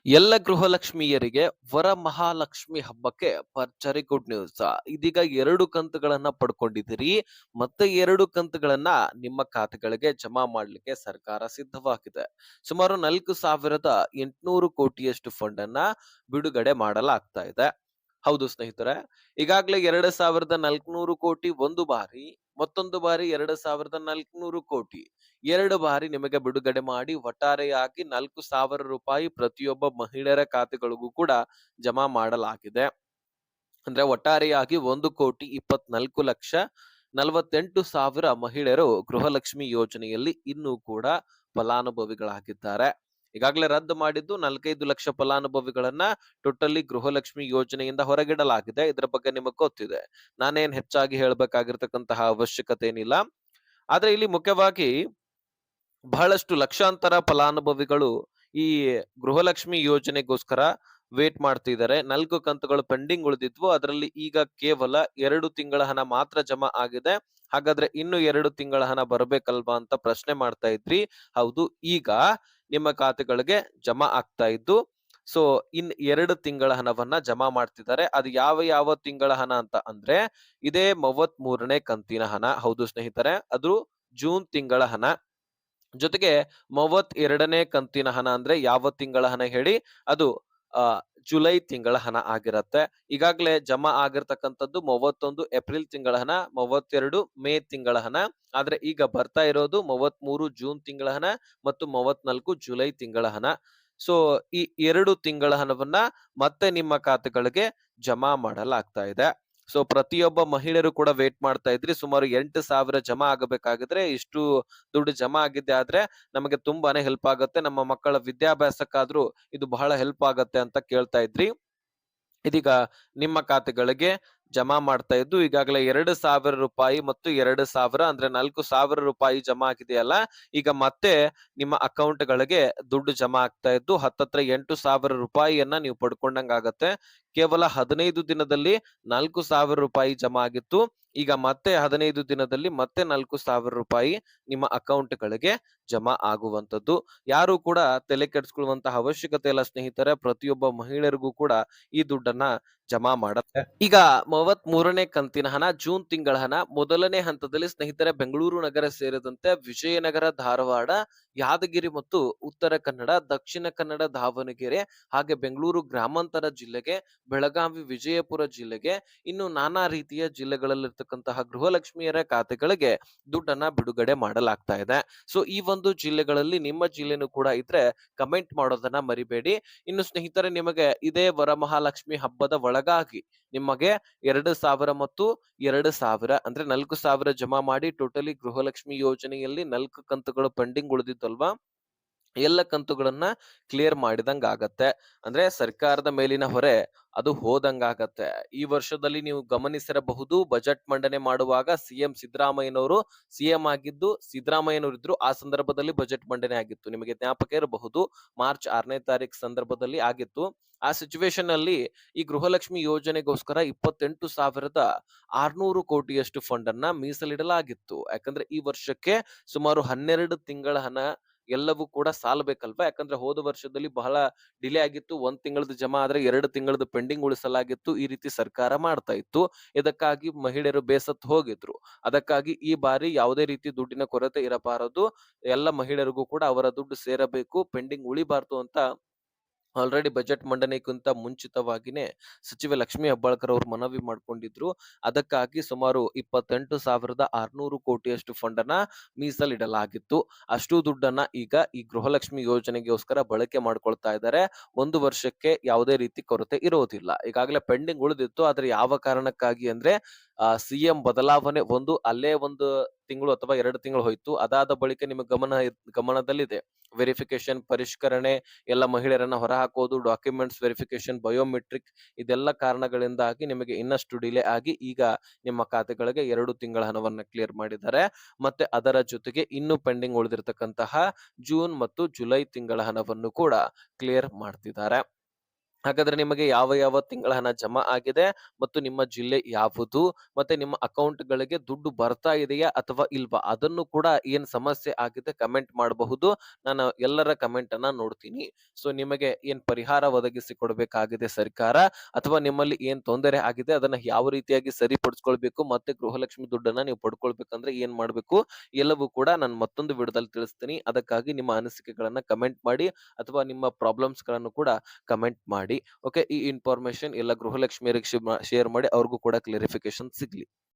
ಎಲ್ಲ ಗೃಹಲಕ್ಷ್ಮಿಯರಿಗೆ ವರಮಹಾಲಕ್ಷ್ಮಿ ಹಬ್ಬಕ್ಕೆ ಭರ್ಜರಿ ಗುಡ್ ನ್ಯೂಸ್. ಇದೀಗ 2 ಕಂತುಗಳನ್ನ ಪಡ್ಕೊಂಡಿದ್ದೀರಿ. ಮತ್ತೆ 2 ಕಂತುಗಳನ್ನ ನಿಮ್ಮ ಖಾತೆಗಳಿಗೆ ಜಮಾ ಮಾಡ್ಲಿಕ್ಕೆ ಸರ್ಕಾರ ಸಿದ್ಧವಾಗಿದೆ. ಸುಮಾರು 4,800 ಕೋಟಿಯಷ್ಟು ಫಂಡ್ ಅನ್ನ ಬಿಡುಗಡೆ ಮಾಡಲಾಗ್ತಾ ಇದೆ. ಹೌದು ಸ್ನೇಹಿತರೆ, ಈಗಾಗಲೇ 2,400 ಕೋಟಿ ಒಂದು ಬಾರಿ, ಮತ್ತೊಂದು ಬಾರಿ 2,400 ಕೋಟಿ 2 ಬಾರಿ ನಿಮಗೆ ಬಿಡುಗಡೆ ಮಾಡಿ ಒಟ್ಟಾರೆಯಾಗಿ 4,000 ರೂಪಾಯಿ ಪ್ರತಿಯೊಬ್ಬ ಮಹಿಳೆಯರ ಖಾತೆಗಳಿಗೂ ಕೂಡ ಜಮಾ ಮಾಡಲಾಗಿದೆ. ಅಂದ್ರೆ ಒಟ್ಟಾರೆಯಾಗಿ 1,24,48,000 ಮಹಿಳೆಯರು ಗೃಹಲಕ್ಷ್ಮಿ ಯೋಜನೆಯಲ್ಲಿ ಇನ್ನೂ ಕೂಡ ಫಲಾನುಭವಿಗಳಾಗಿದ್ದಾರೆ. ಈಗಾಗಲೇ ರದ್ದು ಮಾಡಿದ್ದು 4-5 ಲಕ್ಷ ಫಲಾನುಭವಿಗಳನ್ನ ಟೋಟಲಿ ಗೃಹಲಕ್ಷ್ಮಿ ಯೋಜನೆಯಿಂದ ಹೊರಗಿಡಲಾಗಿದೆ. ಇದರ ಬಗ್ಗೆ ನಿಮಗೆ ಗೊತ್ತಿದೆ. ನಾನೇನ್ ಹೆಚ್ಚಾಗಿ ಹೇಳ್ಬೇಕಾಗಿರ್ತಕ್ಕಂತಹ ಅವಶ್ಯಕತೆ ಏನಿಲ್ಲ. ಆದ್ರೆ ಇಲ್ಲಿ ಮುಖ್ಯವಾಗಿ ಬಹಳಷ್ಟು ಲಕ್ಷಾಂತರ ಫಲಾನುಭವಿಗಳು ಈ ಗೃಹಲಕ್ಷ್ಮಿ ಯೋಜನೆಗೋಸ್ಕರ ವೇಟ್ ಮಾಡ್ತಿದ್ದಾರೆ. 4 ಕಂತುಗಳು ಪೆಂಡಿಂಗ್ ಉಳಿದಿದ್ವು. ಅದರಲ್ಲಿ ಈಗ ಕೇವಲ 2 ತಿಂಗಳ ಹಣ ಮಾತ್ರ ಜಮಾ ಆಗಿದೆ. ಹಾಗಾದ್ರೆ ಇನ್ನು 2 ತಿಂಗಳ ಹಣ ಬರಬೇಕಲ್ವಾ ಅಂತ ಪ್ರಶ್ನೆ ಮಾಡ್ತಾ ಇದ್ರಿ. ಹೌದು, ಈಗ ನಿಮ್ಮ ಖಾತೆಗಳಿಗೆ ಜಮಾ ಆಗ್ತಾ ಇದ್ದು. ಸೊ ಇನ್ 2 ತಿಂಗಳ ಹಣವನ್ನ ಜಮಾ ಮಾಡ್ತಿದ್ದಾರೆ. ಅದು ಯಾವ ಯಾವ ತಿಂಗಳ ಹಣ ಅಂತ ಅಂದ್ರೆ ಇದೇ 33ನೇ ಕಂತಿನ ಹಣ. ಹೌದು ಸ್ನೇಹಿತರೆ, ಅದು ಜೂನ್ ತಿಂಗಳ ಹಣ. ಜೊತೆಗೆ 32ನೇ ಕಂತಿನ ಹಣ ಅಂದ್ರೆ ಯಾವ ತಿಂಗಳ ಹಣ ಹೇಳಿ? ಅದು ಜುಲೈ ತಿಂಗಳ ಹಣ ಆಗಿರತ್ತೆ. ಈಗಾಗಲೇ ಜಮಾ ಆಗಿರ್ತಕ್ಕಂಥದ್ದು 31 ಏಪ್ರಿಲ್ ತಿಂಗಳ ಹಣ, 32 ಮೇ ತಿಂಗಳ ಹಣ. ಆದ್ರೆ ಈಗ ಬರ್ತಾ ಇರೋದು 33 ಜೂನ್ ತಿಂಗಳ ಹಣ ಮತ್ತು 34 ಜುಲೈ ತಿಂಗಳ ಹಣ. ಸೊ ಈ 2 ತಿಂಗಳ ಹಣವನ್ನ ಮತ್ತೆ ನಿಮ್ಮ ಖಾತೆಗಳಿಗೆ ಜಮಾ ಮಾಡಲಾಗ್ತಾ ಇದೆ. ಸೊ ಪ್ರತಿಯೊಬ್ಬ ಮಹಿಳೆಯರು ಕೂಡ ವೇಟ್ ಮಾಡ್ತಾ ಇದ್ರಿ. ಸುಮಾರು 8,000 ಜಮಾ ಆಗಬೇಕಾಗಿದ್ರೆ ಇಷ್ಟು ದುಡ್ಡು ಜಮಾ ಆಗಿದ್ದೆ ಆದ್ರೆ ನಮಗೆ ತುಂಬಾನೇ ಹೆಲ್ಪ್ ಆಗತ್ತೆ. ನಮ್ಮ ಮಕ್ಕಳ ವಿದ್ಯಾಭ್ಯಾಸಕ್ಕಾದ್ರೂ ಇದು ಬಹಳ ಹೆಲ್ಪ್ ಆಗತ್ತೆ ಅಂತ ಕೇಳ್ತಾ ಇದ್ರಿ. ಇದೀಗ ನಿಮ್ಮ ಖಾತೆಗಳಿಗೆ ಜಮಾ ಮಾಡ್ತಾ ಇದ್ದು ಈಗಾಗಲೇ 2,000 ರೂಪಾಯಿ ಮತ್ತು 2,000 ಅಂದ್ರೆ 4,000 ರೂಪಾಯಿ ಜಮಾ ಆಗಿದೆಯಲ್ಲ. ಈಗ ಮತ್ತೆ ನಿಮ್ಮ ಅಕೌಂಟ್ಗಳಿಗೆ ದುಡ್ಡು ಜಮಾ ಆಗ್ತಾ ಇದ್ದು ಹತ್ತತ್ರ 8,000 ರೂಪಾಯಿಯನ್ನ ನೀವು ಪಡ್ಕೊಂಡಂಗಾಗತ್ತೆ. ಕೇವಲ 15 ದಿನದಲ್ಲಿ 4,000 ರೂಪಾಯಿ ಜಮಾ ಆಗಿತ್ತು. ಈಗ ಮತ್ತೆ 15 ದಿನದಲ್ಲಿ ಮತ್ತೆ 4,000 ರೂಪಾಯಿ ನಿಮ್ಮ ಅಕೌಂಟ್ಗಳಿಗೆ ಜಮಾ ಆಗುವಂತದ್ದು. ಯಾರು ಕೂಡ ತಲೆ ಕೆಡಿಸ್ಕೊಳ್ಳುವಂತಹ ಅವಶ್ಯಕತೆ ಇಲ್ಲ ಸ್ನೇಹಿತರೆ. ಪ್ರತಿಯೊಬ್ಬ ಮಹಿಳೆಯರಿಗೂ ಕೂಡ ಈ ದುಡ್ಡನ್ನ ಜಮಾ ಮಾಡತ್ತೆ. ಈಗ 33ನೇ ಕಂತಿನ ಹಣ ಜೂನ್ ತಿಂಗಳ ಹಣ ಮೊದಲನೇ ಹಂತದಲ್ಲಿ ಸ್ನೇಹಿತರೆ ಬೆಂಗಳೂರು ನಗರ ಸೇರಿದಂತೆ ವಿಜಯನಗರ, ಧಾರವಾಡ, ಯಾದಗಿರಿ ಮತ್ತು ಉತ್ತರ ಕನ್ನಡ, ದಕ್ಷಿಣ ಕನ್ನಡ, ದಾವಣಗೆರೆ ಹಾಗೆ ಬೆಂಗಳೂರು ಗ್ರಾಮಾಂತರ ಜಿಲ್ಲೆಗೆ, ಬೆಳಗಾವಿ, ವಿಜಯಪುರ ಜಿಲ್ಲೆಗೆ, ಇನ್ನು ನಾನಾ ರೀತಿಯ ಜಿಲ್ಲೆಗಳಲ್ಲಿರ್ತಕ್ಕಂತಹ ಗೃಹಲಕ್ಷ್ಮಿಯರ ಖಾತೆಗಳಿಗೆ ದುಡ್ಡನ್ನ ಬಿಡುಗಡೆ ಮಾಡಲಾಗ್ತಾ ಇದೆ. ಸೊ ಈ ಒಂದು ಜಿಲ್ಲೆಗಳಲ್ಲಿ ನಿಮ್ಮ ಜಿಲ್ಲೆನೂ ಕೂಡ ಇದ್ರೆ ಕಮೆಂಟ್ ಮಾಡೋದನ್ನ ಮರಿಬೇಡಿ. ಇನ್ನು ಸ್ನೇಹಿತರೆ, ನಿಮಗೆ ಇದೇ ವರಮಹಾಲಕ್ಷ್ಮಿ ಹಬ್ಬದ ಒಳಗಾಗಿ ನಿಮಗೆ 2,000 ಮತ್ತು 2,000 ಅಂದ್ರೆ 4,000 ಜಮಾ ಮಾಡಿ ಟೋಟಲಿ ಗೃಹಲಕ್ಷ್ಮಿ ಯೋಜನೆಯಲ್ಲಿ 4 ಕಂತುಗಳು ಪೆಂಡಿಂಗ್ ಉಳಿದಿತ್ತಲ್ವಾ, ಎಲ್ಲ ಕಂತುಗಳನ್ನ ಕ್ಲಿಯರ್ ಮಾಡಿದಂಗ ಆಗತ್ತೆ. ಅಂದ್ರೆ ಸರ್ಕಾರದ ಮೇಲಿನ ಹೊರೆ ಅದು ಹೋದಂಗಾಗತ್ತೆ. ಈ ವರ್ಷದಲ್ಲಿ ನೀವು ಗಮನಿಸಿರಬಹುದು, ಬಜೆಟ್ ಮಂಡನೆ ಮಾಡುವಾಗ ಸಿಎಂ ಸಿದ್ದರಾಮಯ್ಯನವರು ಸಿಎಂ ಆಗಿದ್ದು, ಸಿದ್ದರಾಮಯ್ಯನವರು ಇದ್ರು. ಆ ಸಂದರ್ಭದಲ್ಲಿ ಬಜೆಟ್ ಮಂಡನೆ ಆಗಿತ್ತು. ನಿಮಗೆ ಜ್ಞಾಪಕ ಇರಬಹುದು, ಮಾರ್ಚ್ 6ನೇ ತಾರೀಕು ಸಂದರ್ಭದಲ್ಲಿ ಆಗಿತ್ತು. ಆ ಸಿಚುವೇಶನ್ ಅಲ್ಲಿ ಈ ಗೃಹಲಕ್ಷ್ಮಿ ಯೋಜನೆಗೋಸ್ಕರ 28,600 ಕೋಟಿಯಷ್ಟು ಫಂಡ್ ಅನ್ನ ಮೀಸಲಿಡಲಾಗಿತ್ತು. ಯಾಕಂದ್ರೆ ಈ ವರ್ಷಕ್ಕೆ ಸುಮಾರು 12 ತಿಂಗಳ ಹಣ ಎಲ್ಲವೂ ಕೂಡ ಸಾಲ್ಬೇಕಲ್ವಾ. ಯಾಕಂದ್ರೆ ಹೋದ ವರ್ಷದಲ್ಲಿ ಬಹಳ ಡಿಲೇ ಆಗಿತ್ತು. 1 ತಿಂಗಳದ್ದು ಜಮಾ ಆದ್ರೆ 2 ತಿಂಗಳದ್ದು ಪೆಂಡಿಂಗ್ ಉಳಿಸಲಾಗಿತ್ತು. ಈ ರೀತಿ ಸರ್ಕಾರ ಮಾಡ್ತಾ ಇತ್ತು. ಇದಕ್ಕಾಗಿ ಮಹಿಳೆಯರು ಬೇಸತ್ತು ಹೋಗಿದ್ರು. ಅದಕ್ಕಾಗಿ ಈ ಬಾರಿ ಯಾವುದೇ ರೀತಿ ದುಡ್ಡಿನ ಕೊರತೆ ಇರಬಾರದು, ಎಲ್ಲ ಮಹಿಳೆಯರಿಗೂ ಕೂಡ ಅವರ ದುಡ್ಡು ಸೇರಬೇಕು, ಪೆಂಡಿಂಗ್ ಉಳಿಬಾರ್ದು ಅಂತ ಆಲ್ರೆಡಿ ಬಜೆಟ್ ಮಂಡನೆಗಿಂತ ಮುಂಚಿತವಾಗಿನೇ ಸಚಿವೆ ಲಕ್ಷ್ಮಿ ಹೆಬ್ಬಾಳ್ಕರ್ ಅವರು ಮನವಿ ಮಾಡ್ಕೊಂಡಿದ್ರು. ಅದಕ್ಕಾಗಿ ಸುಮಾರು 28,600 ಕೋಟಿಯಷ್ಟು ಫಂಡ್ ಅನ್ನ ಮೀಸಲಿಡಲಾಗಿತ್ತು. ಅಷ್ಟು ದುಡ್ಡನ್ನ ಈಗ ಈ ಗೃಹಲಕ್ಷ್ಮಿ ಯೋಜನೆಗೋಸ್ಕರ ಬಳಕೆ ಮಾಡ್ಕೊಳ್ತಾ ಇದ್ದಾರೆ. 1 ವರ್ಷಕ್ಕೆ ಯಾವುದೇ ರೀತಿ ಕೊರತೆ ಇರೋದಿಲ್ಲ. ಈಗಾಗಲೇ ಪೆಂಡಿಂಗ್ ಉಳಿದಿತ್ತು. ಆದ್ರೆ ಯಾವ ಕಾರಣಕ್ಕಾಗಿ ಅಂದ್ರೆ ಸಿಎಂ ಬದಲಾವಣೆ ಅಲ್ಲೇ 1 ತಿಂಗಳು ಅಥವಾ 2 ತಿಂಗಳು ಹೋಯ್ತು. ಅದಾದ ಬಳಿಕ ನಿಮ್ಮ ಗಮನದಲ್ಲಿದೆ, ವೆರಿಫಿಕೇಶನ್, ಪರಿಷ್ಕರಣೆ, ಎಲ್ಲ ಮಹಿಳೆಯರನ್ನ ಹೊರಹಾಕೋದು, ಡಾಕ್ಯುಮೆಂಟ್ಸ್ ವೆರಿಫಿಕೇಶನ್, ಬಯೋಮೆಟ್ರಿಕ್, ಇದೆಲ್ಲ ಕಾರಣಗಳಿಂದಾಗಿ ನಿಮಗೆ ಇನ್ನಷ್ಟು ಡಿಲೇ ಆಗಿ ಈಗ ನಿಮ್ಮ ಖಾತೆಗಳಿಗೆ 2 ತಿಂಗಳ ಹಣವನ್ನ ಕ್ಲಿಯರ್ ಮಾಡಿದ್ದಾರೆ. ಮತ್ತೆ ಅದರ ಜೊತೆಗೆ ಇನ್ನು ಪೆಂಡಿಂಗ್ ಉಳಿದಿರತಕ್ಕಂತಹ ಜೂನ್ ಮತ್ತು ಜುಲೈ ತಿಂಗಳ ಹಣವನ್ನು ಕೂಡ ಕ್ಲಿಯರ್ ಮಾಡ್ತಿದ್ದಾರೆ. ಹಾಗಾದ್ರೆ ನಿಮಗೆ ಯಾವ ಯಾವ ತಿಂಗಳ ಹಣ ಜಮಾ ಆಗಿದೆ ಮತ್ತು ನಿಮ್ಮ ಜಿಲ್ಲೆ ಯಾವುದು? ಮತ್ತೆ ನಿಮ್ಮ ಅಕೌಂಟ್‌ಗಳಿಗೆ ದುಡ್ಡು ಬರ್ತಾ ಇದೆಯಾ ಅಥವಾ ಇಲ್ವಾ? ಅದನ್ನು ಕೂಡ ಏನ್ ಸಮಸ್ಯೆ ಆಗಿದೆ ಕಮೆಂಟ್ ಮಾಡಬಹುದು. ನಾನು ಎಲ್ಲರ ಕಮೆಂಟ್ ಅನ್ನ ನೋಡ್ತೀನಿ. ಸೊ ನಿಮಗೆ ಏನ್ ಪರಿಹಾರ ಒದಗಿಸಿ ಕೊಡಬೇಕಾಗಿದೆ ಸರ್ಕಾರ ಅಥವಾ ನಿಮ್ಮಲ್ಲಿ ಏನ್ ತೊಂದರೆ ಆಗಿದೆ ಅದನ್ನ ಯಾವ ರೀತಿಯಾಗಿ ಸರಿಪಡಿಸ್ಕೊಳ್ಬೇಕು ಮತ್ತೆ ಗೃಹಲಕ್ಷ್ಮಿ ದುಡ್ಡನ್ನ ನೀವು ಪಡ್ಕೊಳ್ಬೇಕಂದ್ರೆ ಏನ್ ಮಾಡ್ಬೇಕು? ಎಲ್ಲವೂ ಕೂಡ ನಾನು ಮತ್ತೊಂದು ವಿಡಿಯೋದಲ್ಲಿ ತಿಳಿಸ್ತೀನಿ. ಅದಕ್ಕಾಗಿ ನಿಮ್ಮ ಅನಿಸಿಕೆಗಳನ್ನ ಕಮೆಂಟ್ ಮಾಡಿ ಅಥವಾ ನಿಮ್ಮ ಪ್ರಾಬ್ಲಮ್ಸ್‌ಗಳನ್ನು ಕೂಡ ಕಮೆಂಟ್ ಮಾಡಿ. ಓಕೆ. ಈ ಇನ್ಫಾರ್ಮೇಷನ್ ಎಲ್ಲ ಗೃಹಲಕ್ಷ್ಮಿಯರಿಗೆ ಶೇರ್ ಮಾಡಿ ಅವ್ರಿಗೂ ಕೂಡ ಕ್ಲಾರಿಫಿಕೇಶನ್ ಸಿಗ್ಲಿ.